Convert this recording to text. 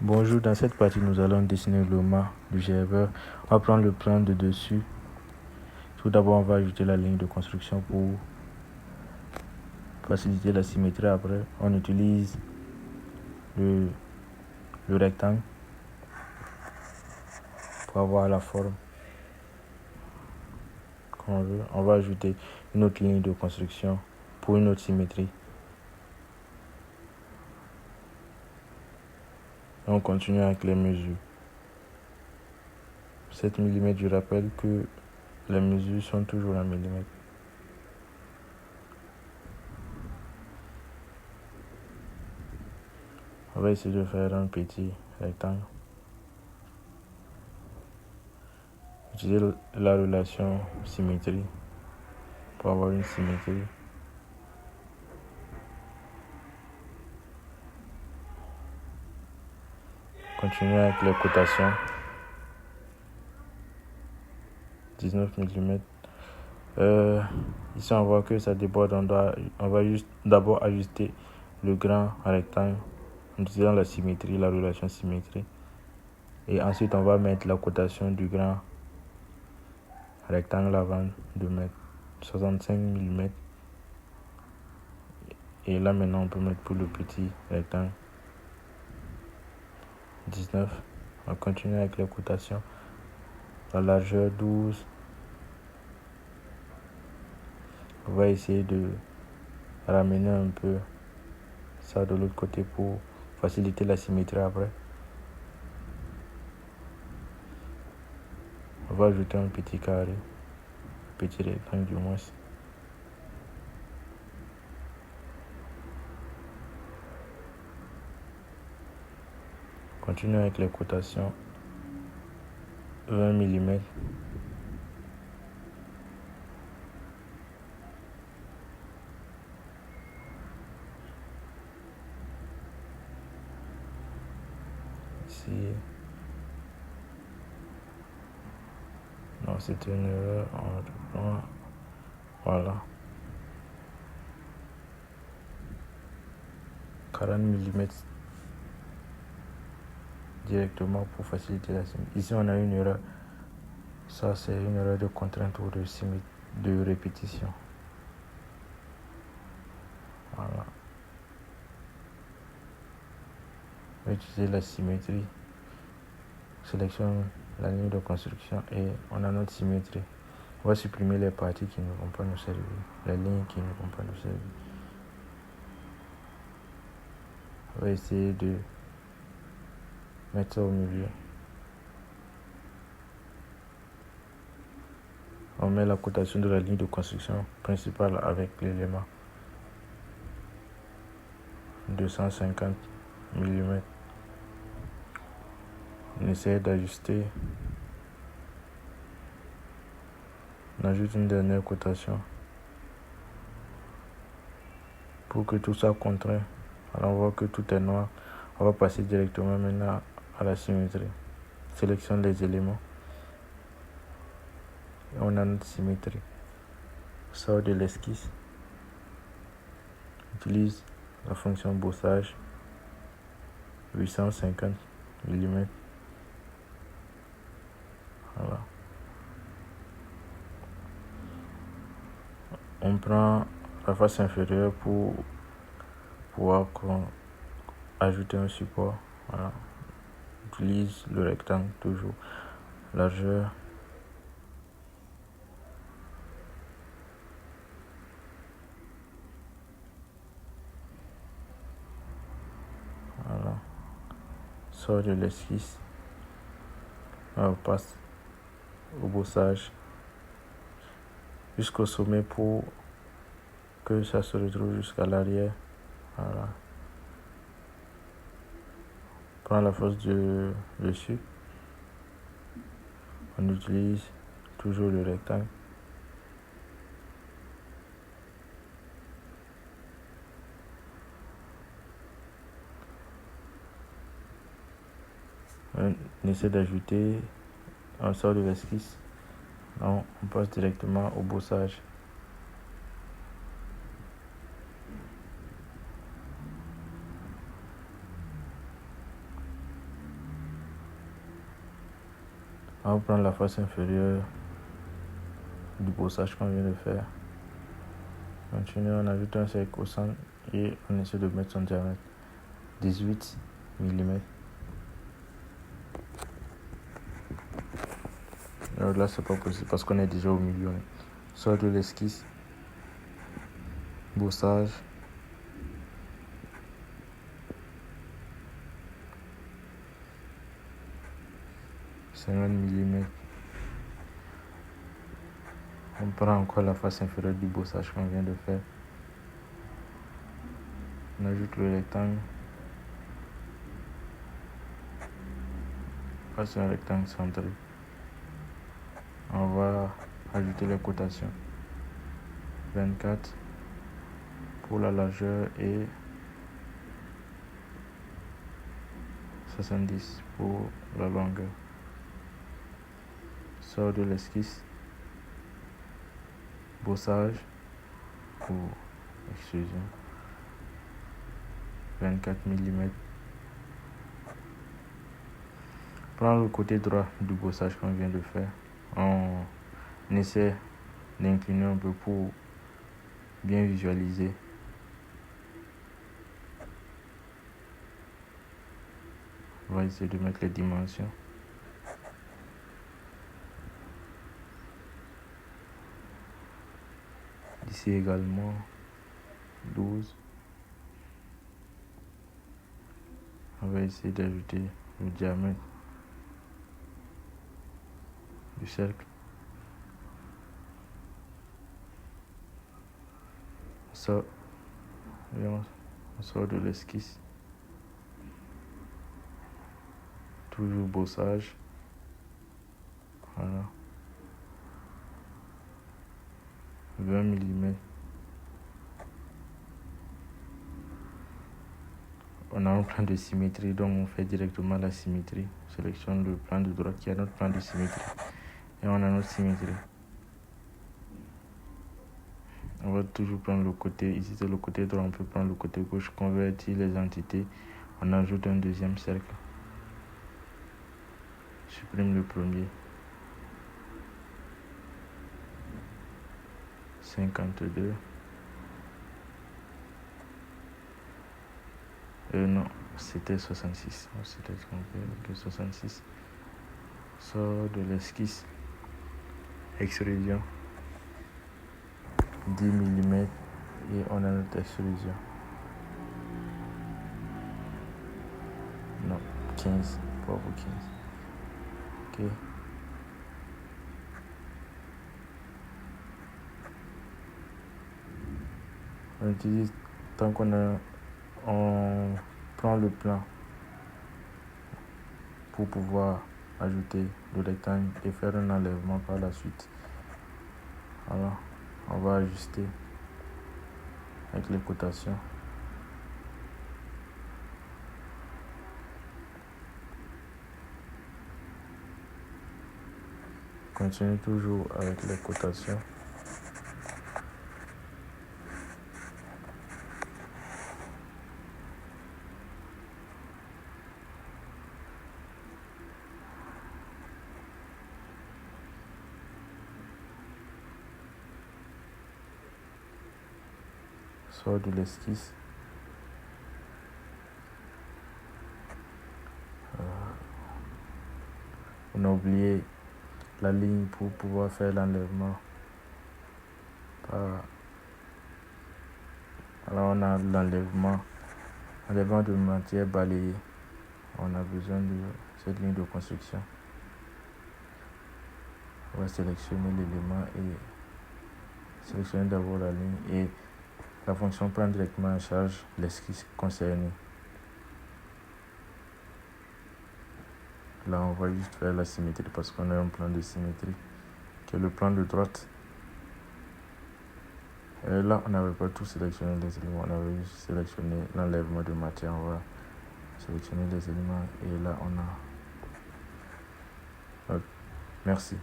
Bonjour, dans cette partie, nous allons dessiner le mât du gerveur. On va prendre le plan de dessus. Tout d'abord, on va ajouter la ligne de construction pour faciliter la symétrie. Après, on utilise le rectangle pour avoir la forme qu'on veut. On va ajouter une autre ligne de construction pour une autre symétrie. Et on continue avec les mesures. 7 mm, je rappelle que les mesures sont toujours en millimètres. On va essayer de faire un petit rectangle. Utiliser la relation symétrie pour avoir une symétrie. Continuer avec les cotations. 19 mm. Ici, on voit que ça déborde. On va juste d'abord ajuster le grand rectangle en utilisant la symétrie, la relation symétrie. Et ensuite, on va mettre la cotation du grand rectangle avant de mettre 65 mm. Et là, maintenant, on peut mettre pour le petit rectangle 19. On va continuer avec les cotations. La largeur 12. On va essayer de ramener un peu ça de l'autre côté pour faciliter la symétrie après. On va ajouter un petit carré, petit rectangle du moins. Continue avec les cotations. 20 mm. Ici. Non, c'est une erreur. On reprend. Voilà. 40 mm directement pour faciliter la symétrie. Ici, on a une erreur. Ça, c'est une erreur de contrainte ou de répétition. Voilà. On va utiliser la symétrie. Sélectionne la ligne de construction et on a notre symétrie. On va supprimer les parties qui ne vont pas nous servir, les lignes qui ne vont pas nous servir. On va essayer de mettre ça au milieu. On met la cotation de la ligne de construction principale avec l'élément 250 mm. On essaie d'ajuster. On ajoute une dernière cotation pour que tout soit contraint. Alors on voit que tout est noir. On va passer directement maintenant à la symétrie. Sélectionne les éléments. Et on a notre symétrie. Sort de l'esquisse. Utilise la fonction bossage 850 mm. Voilà. On prend la face inférieure pour pouvoir ajouter un support. Voilà. On utilise le rectangle toujours. Largeur. Voilà. Sort de l'esquisse. On passe au bossage jusqu'au sommet pour que ça se retrouve jusqu'à l'arrière. Voilà. Prends la force de dessus. On utilise toujours le rectangle. On essaie d'ajouter un sort de l'esquisse. Non, on passe directement au bossage. On va prendre la face inférieure du brossage qu'on vient de faire. Continue, on ajoute un cercle au centre et on essaie de mettre son diamètre 18 mm. Alors là, c'est pas possible parce qu'on est déjà au milieu. Sort de l'esquisse, brossage, mm. On prend encore la face inférieure du brossage qu'on vient de faire. On ajoute le rectangle. C'est un rectangle centré. On va ajouter les cotations. 24 pour la largeur et 70 pour la longueur. Sort de l'esquisse. Brossage ou extrusion. 24 mm. Prends le côté droit du brossage qu'on vient de faire. On essaie d'incliner un peu pour bien visualiser. On va essayer de mettre les dimensions. Ici également 12. On va essayer d'ajouter le diamètre du cercle. On sort de l'esquisse. Toujours brossage. Voilà. 20 mm. On a un plan de symétrie, donc on fait directement la symétrie. On sélectionne le plan de droite qui a notre plan de symétrie. Et on a notre symétrie. On va toujours prendre le côté, ici c'est le côté droit, on peut prendre le côté gauche, convertir les entités. On ajoute un deuxième cercle. Supprime le premier. 52. Non, c'était 66. On s'était trompé. Ok, 66. Sort de l'esquisse. Extrusion. 10 mm. Et on a notre extrusion. Non, 15. Pas pour 15. Ok. On utilise tant on prend le plan pour pouvoir ajouter le rectangle et faire un enlèvement par la suite. Alors, on va ajuster avec les cotations. Continue toujours avec les cotations. Sort de l'esquisse. On a oublié la ligne pour pouvoir faire l'enlèvement. Alors on a l'enlèvement de matière balayée. On a besoin de cette ligne de construction. On va sélectionner l'élément et sélectionner d'abord la ligne et la fonction prend directement en charge l'esquisse concernée. Là on va juste faire la symétrie parce qu'on a un plan de symétrie qui est le plan de droite. Et là on n'avait pas tout sélectionné les éléments, on avait juste sélectionné l'enlèvement de matière. On va sélectionner les éléments et là on a... Merci.